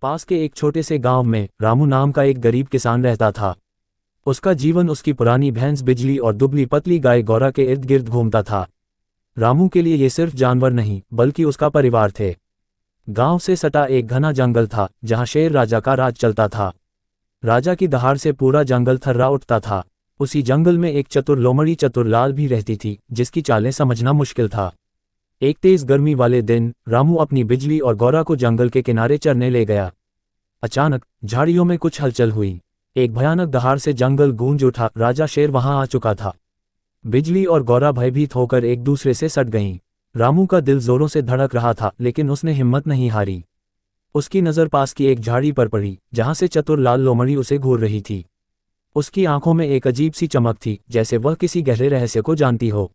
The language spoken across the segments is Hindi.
पास के एक छोटे से गांव में रामू नाम का एक गरीब किसान रहता था। उसका जीवन उसकी पुरानी भैंस बिजली और दुबली पतली गाय गौरा के इर्द गिर्द घूमता था। रामू के लिए ये सिर्फ जानवर नहीं बल्कि उसका परिवार थे। गांव से सटा एक घना जंगल था जहां शेर राजा का राज चलता था। राजा की दहाड़ से पूरा जंगल थर्रा उठता था। उसी जंगल में एक चतुर लोमड़ी चतुरलाल भी रहती थी जिसकी चालें समझना मुश्किल था। एक तेज गर्मी वाले दिन रामू अपनी बिजली और गौरा को जंगल के किनारे चरने ले गया। अचानक झाड़ियों में कुछ हलचल हुई। एक भयानक दहाड़ से जंगल गूंज उठा। राजा शेर वहां आ चुका था। बिजली और गौरा भयभीत होकर एक दूसरे से सट गईं। रामू का दिल जोरों से धड़क रहा था लेकिन उसने हिम्मत नहीं हारी। उसकी नज़र पास की एक झाड़ी पर पड़ी जहां से चतुरलाल लोमड़ी उसे घूर रही थी। उसकी आंखों में एक अजीब सी चमक थी जैसे वह किसी गहरे रहस्य को जानती हो।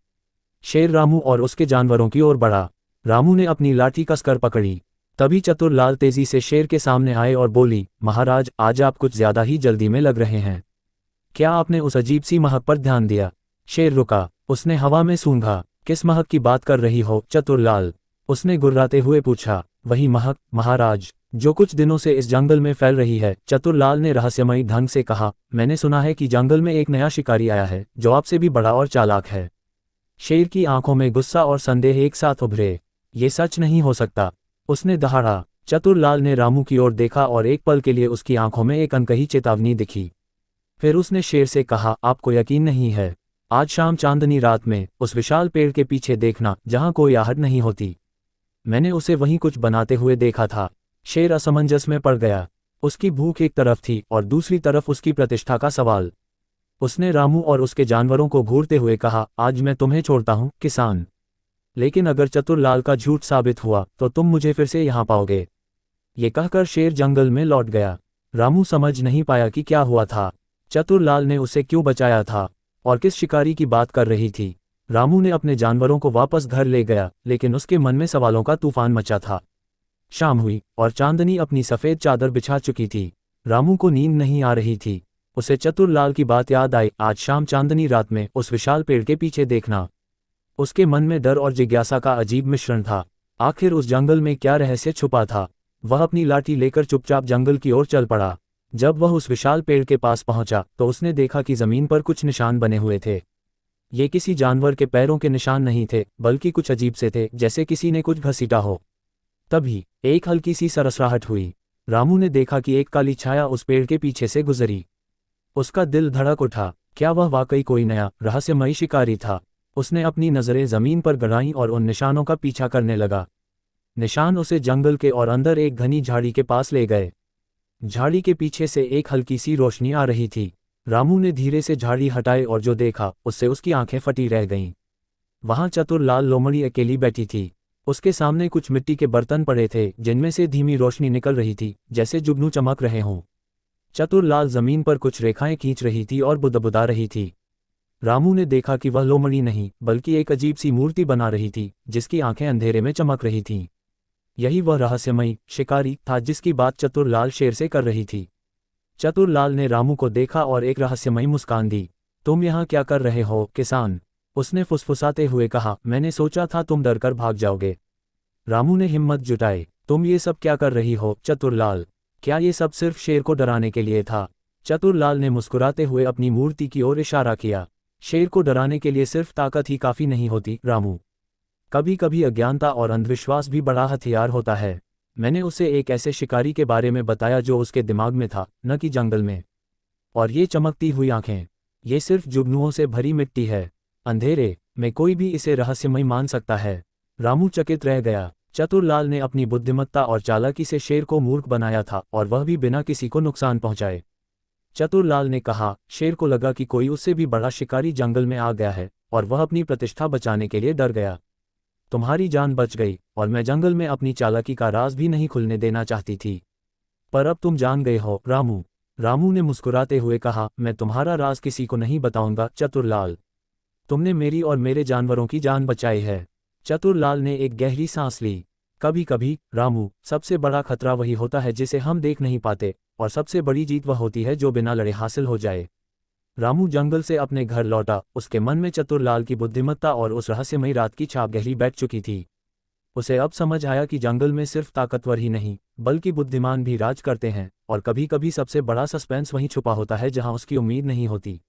शेर रामू और उसके जानवरों की ओर बढ़ा। रामू ने अपनी लाठी कसकर पकड़ी। तभी चतुरलाल तेजी से शेर के सामने आए और बोली, महाराज, आज आप कुछ ज्यादा ही जल्दी में लग रहे हैं। क्या आपने उस अजीब सी महक पर ध्यान दिया? शेर रुका। उसने हवा में सूंघा। किस महक की बात कर रही हो चतुरलाल? उसने गुर्राते हुए पूछा। वही महक महाराज, जो कुछ दिनों से इस जंगल में फैल रही है, चतुरलाल ने रहस्यमयी ढंग से कहा। मैंने सुना है कि जंगल में एक नया शिकारी आया है जो आपसे भी बड़ा और चालाक है। शेर की आंखों में गुस्सा और संदेह एक साथ उभरे। ये सच नहीं हो सकता, उसने दहाड़ा। चतुरलाल ने रामू की ओर देखा और एक पल के लिए उसकी आंखों में एक अनकही चेतावनी दिखी। फिर उसने शेर से कहा, आपको यकीन नहीं है? आज शाम चांदनी रात में उस विशाल पेड़ के पीछे देखना जहां कोई आहट नहीं होती। मैंने उसे वहीं कुछ बनाते हुए देखा था। शेर असमंजस में पड़ गया। उसकी भूख एक तरफ थी और दूसरी तरफ उसकी प्रतिष्ठा का सवाल। उसने रामू और उसके जानवरों को घूरते हुए कहा, आज मैं तुम्हें छोड़ता हूं किसान, लेकिन अगर चतुरलाल का झूठ साबित हुआ तो तुम मुझे फिर से यहां पाओगे। ये कहकर शेर जंगल में लौट गया। रामू समझ नहीं पाया कि क्या हुआ था। चतुरलाल ने उसे क्यों बचाया था और किस शिकारी की बात कर रही थी। रामू ने अपने जानवरों को वापस घर ले गया लेकिन उसके मन में सवालों का तूफान मचा था। शाम हुई और चांदनी अपनी सफ़ेद चादर बिछा चुकी थी। रामू को नींद नहीं आ रही थी। उसे चतुरलाल की बात याद आई, आज शाम चांदनी रात में उस विशाल पेड़ के पीछे देखना। उसके मन में डर और जिज्ञासा का अजीब मिश्रण था। आखिर उस जंगल में क्या रहस्य छुपा था? वह अपनी लाठी लेकर चुपचाप जंगल की ओर चल पड़ा। जब वह उस विशाल पेड़ के पास पहुंचा तो उसने देखा कि जमीन पर कुछ निशान बने हुए थे। ये किसी जानवर के पैरों के निशान नहीं थे बल्कि कुछ अजीब से थे, जैसे किसी ने कुछ घसीटा हो। तभी एक हल्की सी सरसराहट हुई। रामू ने देखा कि एक काली छाया उस पेड़ के पीछे से गुजरी। उसका दिल धड़क उठा। क्या वह वाकई कोई नया रहस्यमयी शिकारी था? उसने अपनी नज़रें जमीन पर गड़ाईं और उन निशानों का पीछा करने लगा। निशान उसे जंगल के और अंदर एक घनी झाड़ी के पास ले गए। झाड़ी के पीछे से एक हल्की सी रोशनी आ रही थी। रामू ने धीरे से झाड़ी हटाई और जो देखा उससे उसकी आंखें फटी रह गईं। वहां चतुरलाल लोमड़ी अकेली बैठी थी। उसके सामने कुछ मिट्टी के बर्तन पड़े थे जिनमें से धीमी रोशनी निकल रही थी जैसे जुगनू चमक रहे हों। चतुरलाल जमीन पर कुछ रेखाएं खींच रही थी और बुदबुदा रही थी। रामू ने देखा कि वह लोमड़ी नहीं बल्कि एक अजीब सी मूर्ति बना रही थी जिसकी आंखें अंधेरे में चमक रही थीं। यही वह रहस्यमयी शिकारी था जिसकी बात चतुरलाल शेर से कर रही थी। चतुरलाल ने रामू को देखा और एक रहस्यमयी मुस्कान दी। तुम यहाँ क्या कर रहे हो किसान? उसने फुसफुसाते हुए कहा, मैंने सोचा था तुम डरकर भाग जाओगे। रामू ने हिम्मत जुटाई। तुम ये सब क्या कर रही हो चतुरलाल? क्या ये सब सिर्फ शेर को डराने के लिए था? चतुरलाल ने मुस्कुराते हुए अपनी मूर्ति की ओर इशारा किया। शेर को डराने के लिए सिर्फ ताकत ही काफ़ी नहीं होती रामू। कभी कभी अज्ञानता और अंधविश्वास भी बड़ा हथियार होता है। मैंने उसे एक ऐसे शिकारी के बारे में बताया जो उसके दिमाग में था, न कि जंगल में। और ये चमकती हुई आंखें, ये सिर्फ जुगनुओं से भरी मिट्टी है। अंधेरे में कोई भी इसे रहस्यमय मान सकता है। रामू चकित रह गया। चतुरलाल ने अपनी बुद्धिमत्ता और चालाकी से शेर को मूर्ख बनाया था और वह भी बिना किसी को नुकसान पहुंचाए। चतुरलाल ने कहा, शेर को लगा कि कोई उससे भी बड़ा शिकारी जंगल में आ गया है और वह अपनी प्रतिष्ठा बचाने के लिए डर गया। तुम्हारी जान बच गई और मैं जंगल में अपनी चालाकी का राज भी नहीं खुलने देना चाहती थी, पर अब तुम जान गए हो रामू। रामू ने मुस्कुराते हुए कहा, मैं तुम्हारा राज किसी को नहीं बताऊंगा चतुरलाल। तुमने मेरी और मेरे जानवरों की जान बचाई है। चतुरलाल ने एक गहरी सांस ली। कभी कभी रामू, सबसे बड़ा खतरा वही होता है जिसे हम देख नहीं पाते, और सबसे बड़ी जीत वह होती है जो बिना लड़े हासिल हो जाए। रामू जंगल से अपने घर लौटा। उसके मन में चतुरलाल की बुद्धिमत्ता और उस रहस्यमयी रात की छाप गहरी बैठ चुकी थी। उसे अब समझ आया कि जंगल में सिर्फ ताकतवर ही नहीं, बल्कि बुद्धिमान भी राज करते हैं, और कभी कभी सबसे बड़ा सस्पेंस वहीं छुपा होता है जहां उसकी उम्मीद नहीं होती।